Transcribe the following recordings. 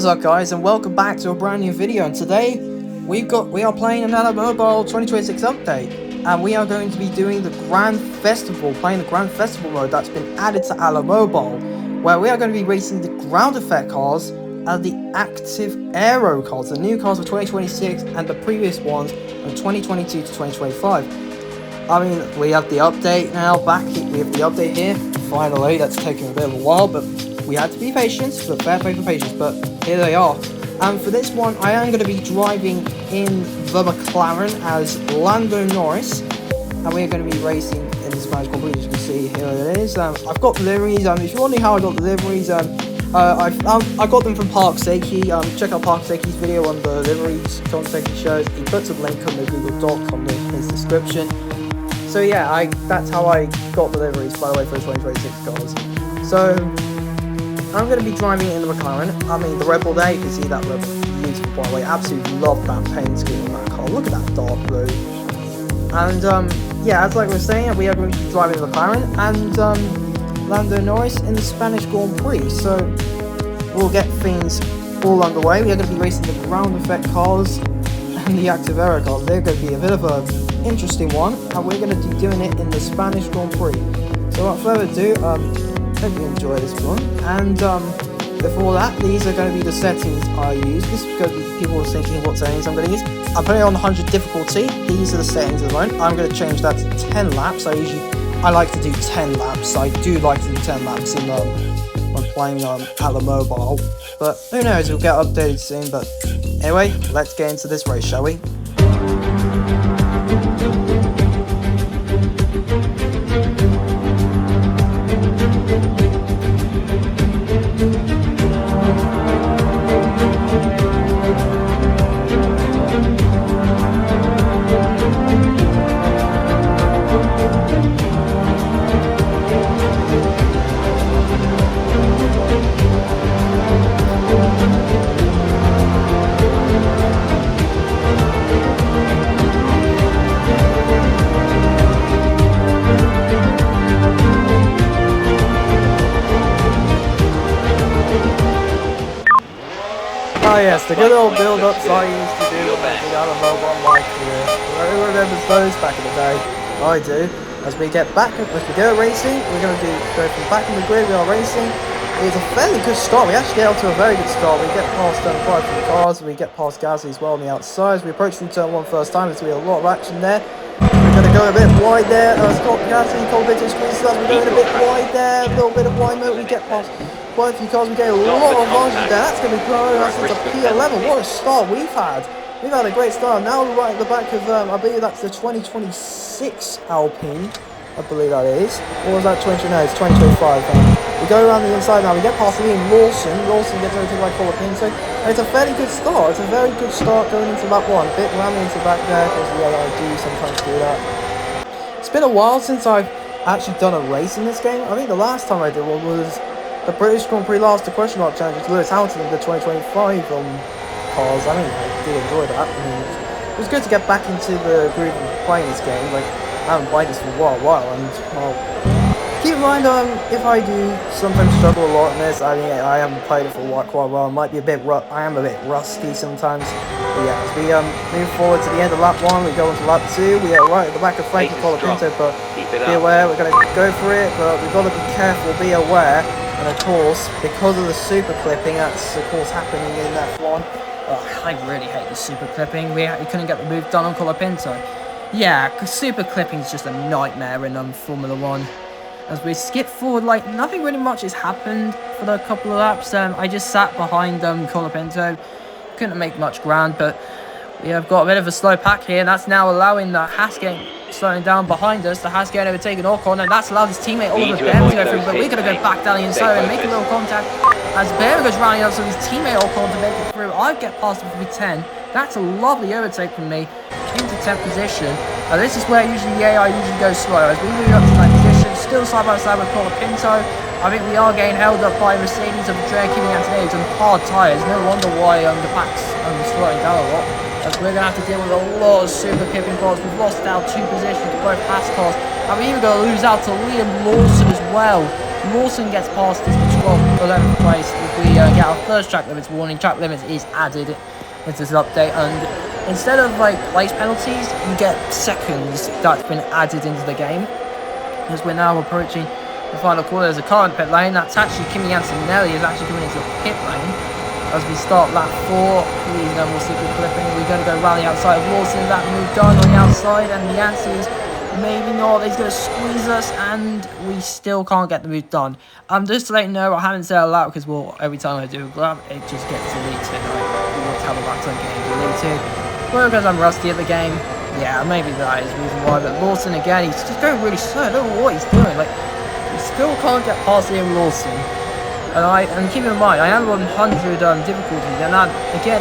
is up, guys, and welcome back to a brand new video. And today we are playing an Aero Mobile 2026 update, and we are going to be doing the Grand Festival, playing the Grand Festival mode that's been added to Aero Mobile, where we are going to be racing the ground effect cars and the active Aero cars, the new cars of 2026 and the previous ones from 2022 to 2025. I mean, we have the update now back. We have the update here. Finally, that's taken a bit of a while, but we had to be patient, but fair play for patience, but here they are. And for this one, I am going to be driving in the McLaren as Lando Norris, and we're going to be racing in the Spanish Grand Prix. As you can see, here it is. I've got the liveries. If you're wondering how I got the liveries, I got them from Park Seiki. Check out Park Seiki's video on the liveries Tom Seiki shows. He puts a link on the Google Doc on his description. So yeah, that's how I got the liveries, by the way, for the 2026 cars. So I'm going to be driving in the McLaren. I mean, the Red Bull there, you can see that Red Bull, beautiful, by the way. Absolutely love that paint scheme on that car. Look at that dark blue. And yeah, as like we were saying, we are going to be driving the McLaren and Lando Norris in the Spanish Grand Prix. So we'll get things all underway. We are going to be racing the ground effect cars and the active Aero cars. They're going to be a bit of an interesting one, and we're going to be doing it in the Spanish Grand Prix. So without further ado, hope you enjoy this one. And before that, these are going to be the settings I use. This is going to be people thinking what settings I'm going to use. I put it on 100 difficulty. These are the settings at the moment. I'm going to change that to 10 laps. I like to do 10 laps. I do like to do 10 laps in when playing Aero Mobile. But who knows, it'll get updated soon. But anyway, let's get into this race, shall we? Oh yes, the good old build-ups I used to do when I did Aero Mobile on my career. Who remembers those back in the day? I do. As we go racing, we're going to go from back in the grid. We are racing. It's a fairly good start. We actually get off to a very good start. We get past quite a few cars. We get past Gasly as well on the outside. As we approach through turn 1 first time, there's going to be a lot of action there. We're going to go a bit wide there. Scott Gasly, Cole Victor squeezes us. We're going a bit wide there. A little bit of wide mode. We get past quite a few cars. We get a lot of advantage there. That's going to be growing us into P11. What a start we've had. We've had a great start. Now we're right at the back of, I believe that's the 2026 Alpine. I believe that is. Or was that 20? No, it's 2025. We go around the inside now. We get past Liam Lawson. Lawson gets overtaken by Colapinto. And it's a fairly good start. It's a very good start going into lap 1. A bit ramming into the back there because yeah, I do sometimes do that. It's been a while since I've actually done a race in this game. I think the last time I did one was the British Grand Prix last the question mark challenge with Lewis Hamilton in the 2025 cars. I mean, I did enjoy that. I mean, it was good to get back into the groove of playing this game. Like, I haven't played this for a while, and well, keep in mind, if I do sometimes struggle a lot in this, I mean, I haven't played it for quite a while. I might be a bit I am a bit rusty sometimes. But yeah, as we move forward to the end of lap 1, we go into lap 2. We are right at the back of Frankie Colapinto, but be aware, we're going to go for it, but we've got to be careful, be aware. And of course, because of the super clipping, that's of course happening in F1. Oh, I really hate the super clipping. We couldn't get the move done on Colapinto. Yeah, because super clipping is just a nightmare in Formula 1. As we skip forward, like, nothing really much has happened for the couple of laps. I just sat behind Colapinto. Couldn't make much ground, but we have got a bit of a slow pack here, and that's now allowing the Haas getting slowing down behind us. The Haas getting overtaken Ocon, and that's allowed his teammate Oliver Behm to go through, but we're going to go back down the inside and make a little contact as Behm goes rounding up, so his teammate Ocon to make it through. I get past him for 10. That's a lovely overtake from me into 10th position. This is where usually the AI usually goes slow. As we move up to 9th position, still side by side with Colapinto. I think we are getting held up by Mercedes of Andrea Kimi Antonelli and hard tyres. No wonder why the pack's slowing down a lot. As we're going to have to deal with a lot of super clipping cars. We've lost out 2 positions to both Haas cars. And we're even going to lose out to Liam Lawson as well. Lawson gets past us for 12th, 11th place. We get our first track limits warning. Track limits is added into this update, and instead of like place penalties, you get seconds that's been added into the game. As we're now approaching the final corner, there's a car in the pit lane. That's actually Kimi Antonelli is actually coming into the pit lane as we start lap 4. Please no more super clipping. We're going to go rally outside of Lawson. That move done on the outside, and the answer is maybe not. He's going to squeeze us, and we still can't get the move done. Just to let you know, I haven't said it loud because, well, every time I do a grab, it just gets deleted. We want to have a lap time getting deleted. Well, because I'm rusty at the game. Yeah, maybe that is the reason why. But Lawson, again, he's just going really slow. I don't know what he's doing. Like, he still can't get past Liam Lawson. And keep in mind, I am on 100 difficulties. And again,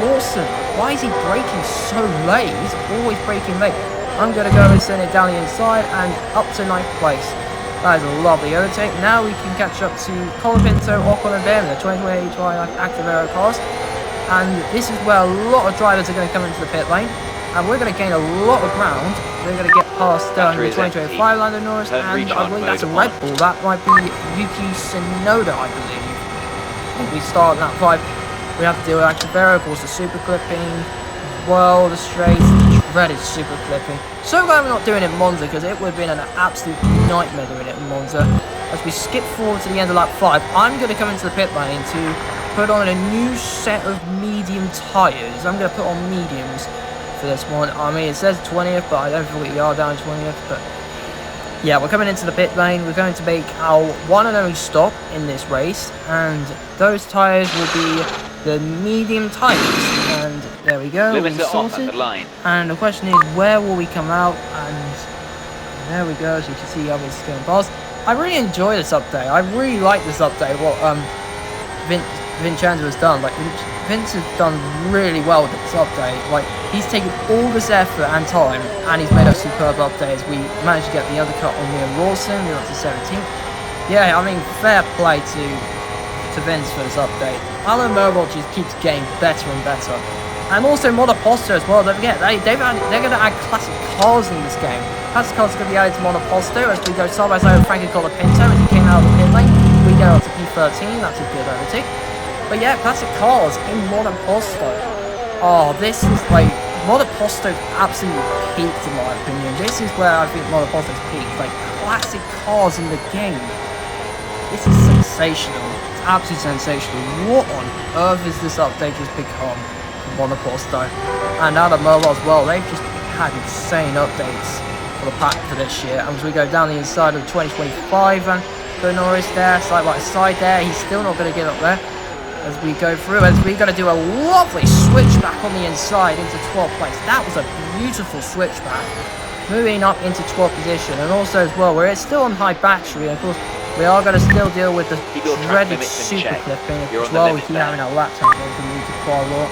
Lawson, why is he braking so late? He's always braking late. I'm going to go and send it down the inside and up to 9th place. That is a lovely overtake. Now we can catch up to Colin Pinto, Ocon and Behrman, the 2028 Active Aero cars. And this is where a lot of drivers are going to come into the pit lane. And we're going to gain a lot of ground. We're going to get past the 2025 Lando Norris, and I believe that's a Red Bull. That might be Yuki Tsunoda, I believe. If we start lap 5, we have to deal with Active Aero, of course, the super clipping, well, the straight, dreaded super clipping. So glad we're not doing it in Monza, because it would have been an absolute nightmare doing it in Monza. As we skip forward to the end of lap 5, I'm going to come into the pit lane to put on a new set of medium tyres. I'm going to put on mediums for this one. I mean, it says 20th, but I don't think we are down 20th. But yeah, we're coming into the pit lane. We're going to make our one and only stop in this race, and those tyres will be the medium tyres. And there we go, we sorted. And the question is, where will we come out? And there we go, as you can see, others going past. I really enjoy this update. I really like this update. What Vincenzo has done. Like, Vince has done really well with this update. Like, he's taken all this effort and time, and he's made a superb update as we managed to get the undercut on Liam Lawson. We're up to 17th. Yeah, I mean, fair play to Vince for this update. Alan Mobile just keeps getting better and better. And also Monoposto as well. Don't forget, they're going to add classic cars in this game. Classic cars are going to be added to Monoposto as we go side by side with Frankie Colapinto as he came out of the pit lane. We go up to P13. That's a good overtake. But yeah, classic cars in Monoposto. Oh, this is like, Monoposto absolutely peaked in my opinion. This is where I think Monoposto's peaked. Like, classic cars in the game. This is sensational. It's absolutely sensational. What on earth is this update just become for Monoposto? And now the Mobile as well, they've just had insane updates for the pack for this year. And as we go down the inside of 2025, and Norris there, side by side there, he's still not going to get up there. As we go through, as we're going to do a lovely switchback on the inside into 12th place. That was a beautiful switchback. Moving up into 12th position, and also as well, we're still on high battery. And of course, we are going to still deal with the dreaded super clipping as well. We keep having our lap time going to move to quite a lot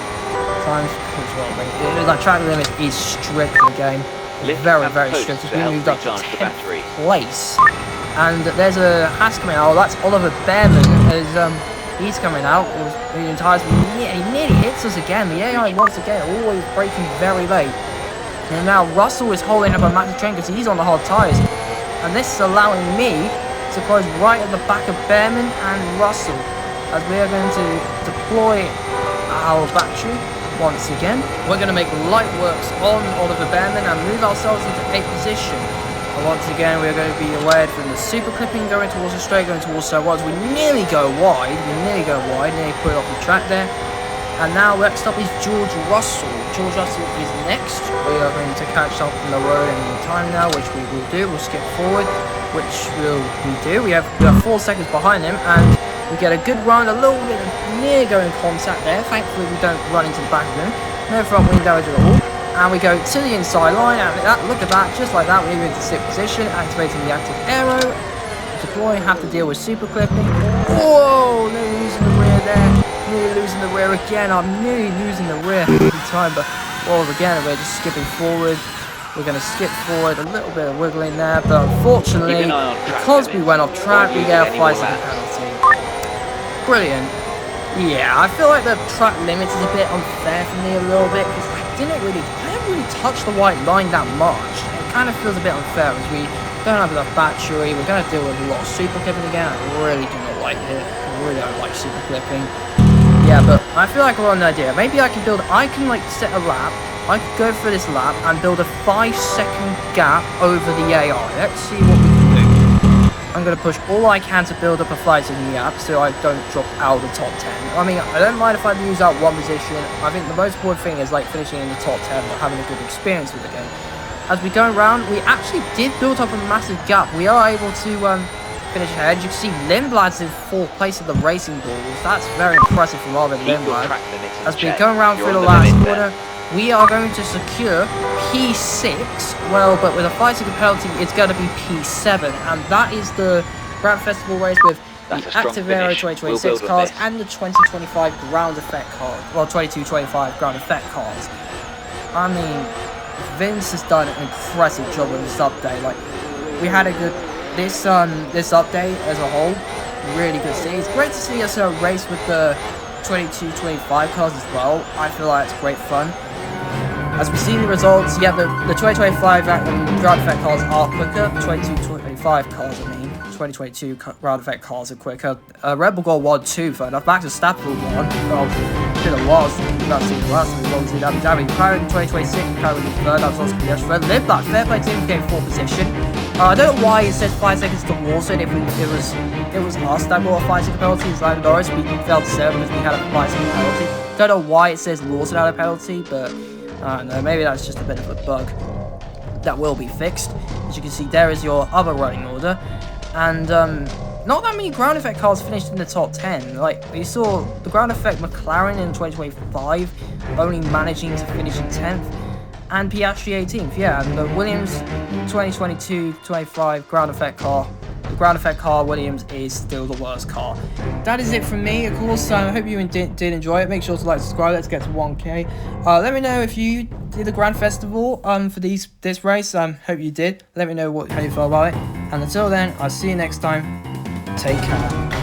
times as well. Like, track limit is strict in the game, very, very strict. As we moved up to 10th place, and there's a Haas coming out. That's Oliver Behrman as he's coming out. Medium tyres. He nearly hits us again. The AI once again always braking very late. And now Russell is holding up a massive train because he's on the hard tyres. And this is allowing me to close right at the back of Behrman and Russell. As we are going to deploy our battery once again. We're going to make light works on Oliver Behrman and move ourselves into 8th position. And once again, we're going to be away from the super clipping, going towards the straight, going towards so was. We nearly go wide. Nearly put it off the track there. And now next up is George Russell. George Russell is next. We are going to catch up on the road any time now, which we will do. We'll skip forward, which we do. We have 4 seconds behind him, and we get a good run, a little bit of near going contact there. Thankfully, we don't run into the back of him. No front wing damage at all. And we go to the inside line, and look at that, just like that, we move into 6th position, activating the active aero, deploying, have to deal with super clipping. Whoa, no losing the rear there, nearly losing the rear again. I'm nearly losing the rear every time, but well, again, we're just skipping forward. We're going to skip forward, a little bit of wiggling there, but unfortunately, because we went off track, we get a 5-second penalty. Brilliant. Yeah, I feel like the track limit is a bit unfair for me a little bit, because I didn't really touch the white line that much. It kind of feels a bit unfair as we don't have enough battery. We're going to deal with a lot of super clipping again. I really do not like it. I really don't like super clipping. Yeah, but I feel like we're on an idea. Maybe I can like set a lap. I could go for this lap and build a 5-second gap over the AI. Let's see what we can do. I'm going to push all I can to build up a 5-second gap so I don't drop out of the top 10. I mean, I don't mind if I lose out one position. I think the most important thing is like finishing in the top 10 or having a good experience with the game. As we go around, we actually did build up a massive gap. We are able to finish ahead. You can see Lindblad's in 4th place of the racing balls. That's very impressive from Robin Lindblad. As we go around through the last corner, we are going to secure P6. Well, but with a 5-second penalty, it's going to be P7. And that is the Grand Festival race with the active Aero 2026 cars and the 2025 ground effect cars. Well, 22-25 ground effect cars. I mean, Vince has done an impressive job on this update. Like, we had a good this update as a whole, really good to see. It's great to see us race with the 22-25 cars as well. I feel like it's great fun. As we see the results, yeah, the 2025 ground effect cars are quicker. 22-25 cars, I mean. 2022 ground effect cars are quicker. Red Bull Gold 1-2 for enough. Back to Stafford 1. Well, it's been a while since we've not seen the last one. Obviously, Abu Dhabi. Kyron 2026, Kyron was 3rd. That was also the third. Lindblad, fair play team, getting 4th position. I don't know why it says 5 seconds to Lawson if it was us that got a 5-second penalty. It's like Norris, we failed to serve because we had a 5-second penalty. Don't know why it says Lawson had a penalty, but I don't know, maybe that's just a bit of a bug that will be fixed. As you can see, there is your other running order. And not that many ground effect cars finished in the top 10. Like, we saw the ground effect McLaren in 2025 only managing to finish in 10th. And Piastri 18th, yeah, and the Williams 2022-25 ground effect car. The ground effect car, Williams, is still the worst car. That is it from me, of course. I hope you did enjoy it. Make sure to like, subscribe. Let's get to 1K. Let me know if you did the Grand Festival for this race. Hope you did. Let me know how you felt about it. And until then, I'll see you next time. Take care.